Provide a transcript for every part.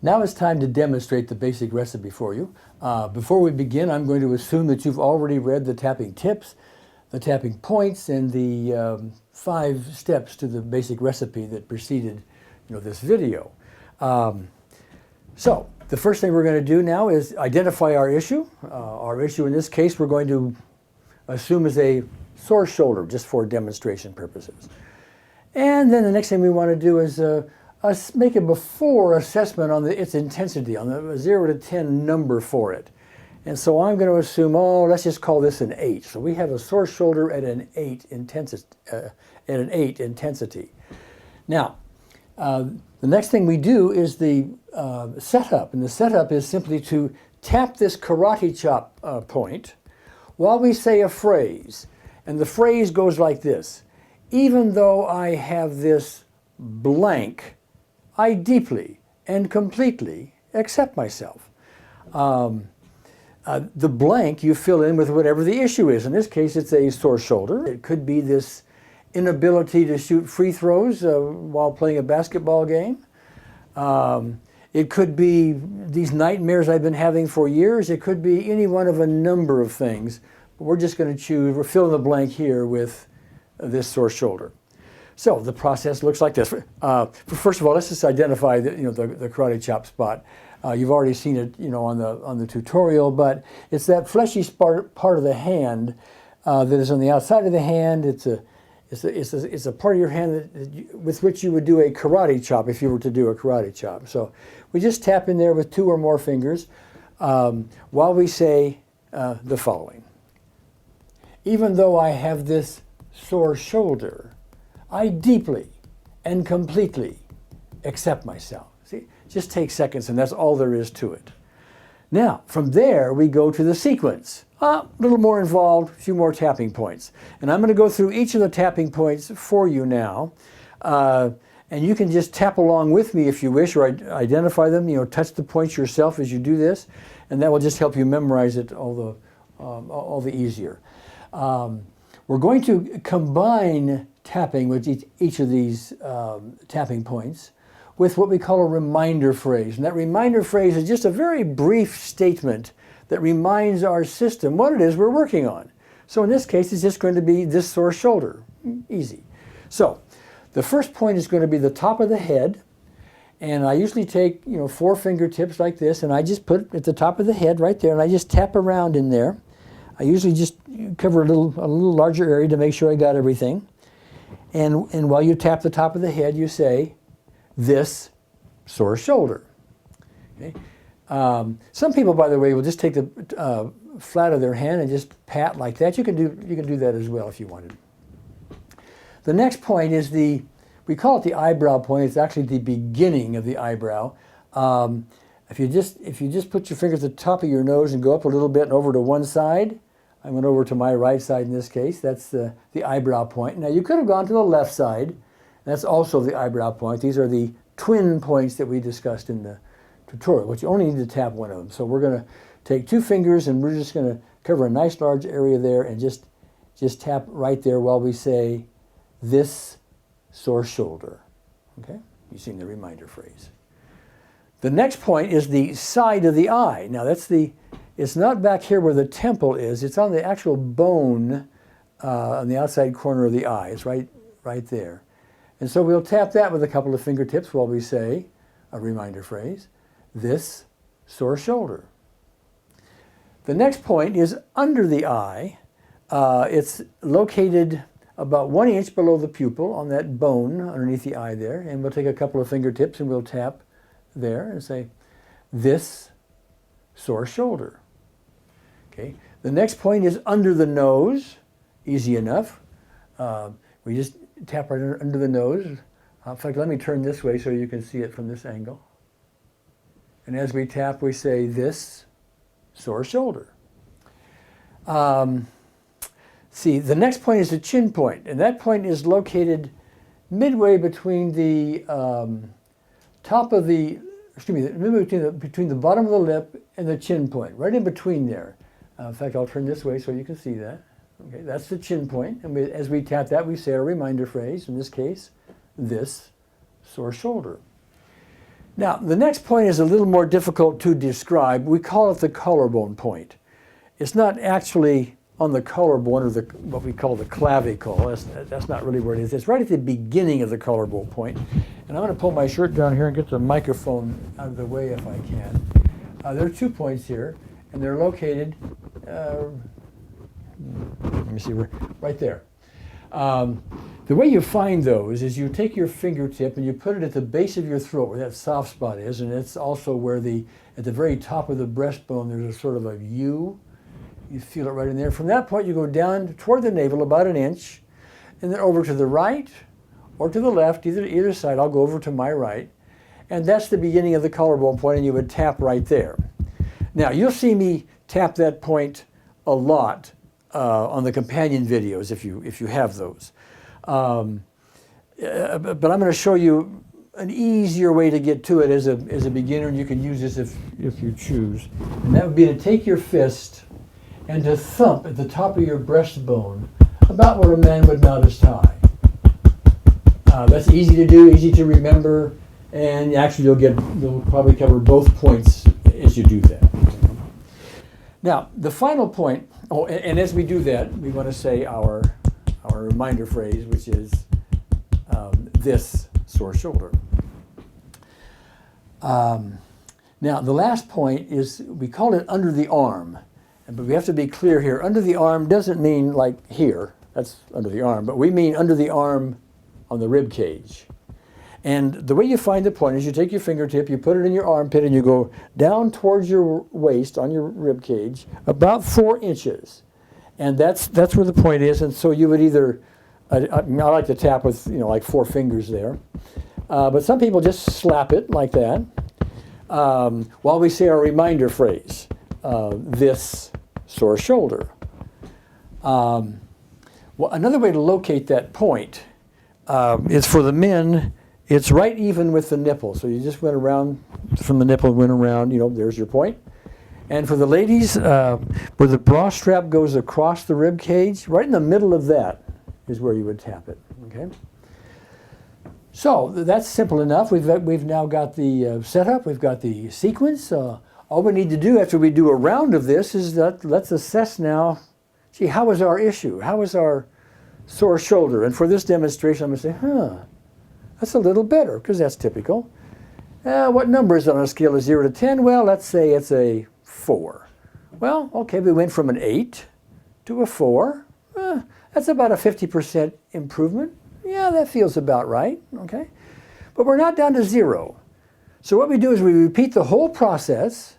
Now it's time to demonstrate the basic recipe for you. Before we begin, I'm going to assume that you've already read the tapping tips, the tapping points, and the 5 steps to the basic recipe that preceded this video. So the first thing we're going to do now is identify our issue. Our issue in this case we're going to assume is a sore shoulder, just for demonstration purposes. And then the next thing we want to do is make a before assessment on its intensity, on the 0 to 10 number for it. And so I'm going to assume, let's just call this an 8. So we have a sore shoulder at an 8 intensity. Now, the next thing we do is the setup. And the setup is simply to tap this karate chop point while we say a phrase. And the phrase goes like this: even though I have this blank, I deeply and completely accept myself. The blank you fill in with whatever the issue is. In this case, it's a sore shoulder. It could be this inability to shoot free throws while playing a basketball game. It could be these nightmares I've been having for years. It could be any one of a number of things. But we're just going to choose, we're filling the blank here with this sore shoulder. So the process looks like this. First of all, let's just identify the karate chop spot. You've already seen it, on the tutorial, but it's that fleshy part of the hand that is on the outside of the hand. It's a part of your hand with which you would do a karate chop if you were to do a karate chop. So we just tap in there with 2 or more fingers while we say the following: even though I have this sore shoulder, I deeply and completely accept myself. See, just take seconds, and that's all there is to it. Now, from there, we go to the sequence. A little more involved, a few more tapping points. And I'm going to go through each of the tapping points for you now. And you can just tap along with me if you wish, or identify them, touch the points yourself as you do this. And that will just help you memorize it all the easier. We're going to combine tapping with each of these tapping points with what we call a reminder phrase. And that reminder phrase is just a very brief statement that reminds our system what it is we're working on. So in this case, it's just going to be this sore shoulder. Easy. So the first point is going to be the top of the head. And I usually take 4 fingertips like this, and I just put it at the top of the head right there, and I just tap around in there. I usually just cover a little larger area to make sure I got everything. And while you tap the top of the head, you say, this sore shoulder. Okay? Some people, by the way, will just take the flat of their hand and just pat like that. You can do that as well if you wanted. The next point is we call it the eyebrow point. It's actually the beginning of the eyebrow. If you just put your fingers at the top of your nose and go up a little bit and over to one side, I went over to my right side in this case. That's the eyebrow point. Now you could have gone to the left side. That's also the eyebrow point. These are the twin points that we discussed in the tutorial, but you only need to tap one of them. So we're going to take 2 fingers, and we're just going to cover a nice large area there and just tap right there while we say this sore shoulder. Okay? You've seen the reminder phrase. The next point is the side of the eye. Now it's not back here where the temple is. It's on the actual bone on the outside corner of the eye. It's right there. And so we'll tap that with a couple of fingertips while we say a reminder phrase, this sore shoulder. The next point is under the eye. It's located about 1 inch below the pupil on that bone underneath the eye there. And we'll take a couple of fingertips and we'll tap there and say, this sore shoulder. Okay. The next point is under the nose. Easy enough. We just tap right under the nose. In fact, let me turn this way so you can see it from this angle. And as we tap, we say, this sore shoulder. See, the next point is the chin point, and that point is located midway between the between the bottom of the lip and the chin point, right in between there. In fact, I'll turn this way so you can see that. Okay, that's the chin point, and as we tap that, we say a reminder phrase. In this case, this sore shoulder. Now, the next point is a little more difficult to describe. We call it the collarbone point. It's not actually on the collarbone or what we call the clavicle. That's not really where it is. It's right at the beginning of the collarbone point. And I'm going to pull my shirt down here and get the microphone out of the way if I can. There are 2 points here, and they're located, let me see, right there. The way you find those is you take your fingertip and you put it at the base of your throat where that soft spot is, and it's also where at the very top of the breastbone there's a sort of a U. You feel it right in there. From that point you go down toward the navel about 1 inch, and then over to the right or to the left, either side. I'll go over to my right, and that's the beginning of the collarbone point, and you would tap right there. Now you'll see me tap that point a lot on the companion videos if you have those. But I'm going to show you an easier way to get to it as a beginner, and you can use this if you choose. And that would be to take your fist and to thump at the top of your breastbone about where a man would mount his tie. That's easy to do, easy to remember, and actually you'll probably cover both points as you do that. Now, the final point, and as we do that, we want to say our reminder phrase, which is this sore shoulder. Now, the last point is, we call it under the arm. But we have to be clear here. Under the arm doesn't mean like here. That's under the arm. But we mean under the arm on the rib cage. And the way you find the point is you take your fingertip, you put it in your armpit, and you go down towards your waist on your rib cage about 4 inches. And that's where the point is. And so you would either, I like to tap with like 4 fingers there. But some people just slap it like that while we say our reminder phrase, this sore shoulder. Well, another way to locate that point is for the men. It's right even with the nipple. So you just went around from the nipple, went around, there's your point. And for the ladies, where the bra strap goes across the rib cage, right in the middle of that is where you would tap it, okay? So that's simple enough. We've now got the setup, we've got the sequence. All we need to do after we do a round of this is that let's assess now, see, how is our issue? How is our sore shoulder? And for this demonstration, I'm going to say, that's a little better, because that's typical. What number is it on a scale of 0 to 10? Well, let's say it's a 4. Well, okay, we went from an 8 to a 4. That's about a 50% improvement. Yeah, that feels about right, okay? But we're not down to 0. So what we do is we repeat the whole process,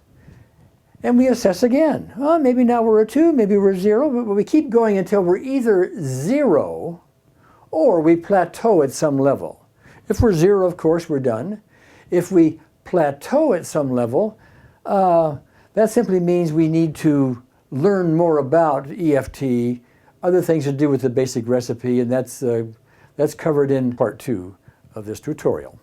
and we assess again. Well, maybe now we're a 2, maybe we're 0, but we keep going until we're either 0 or we plateau at some level. If we're 0, of course, we're done. If we plateau at some level, that simply means we need to learn more about EFT, other things to do with the basic recipe, and that's covered in part 2 of this tutorial.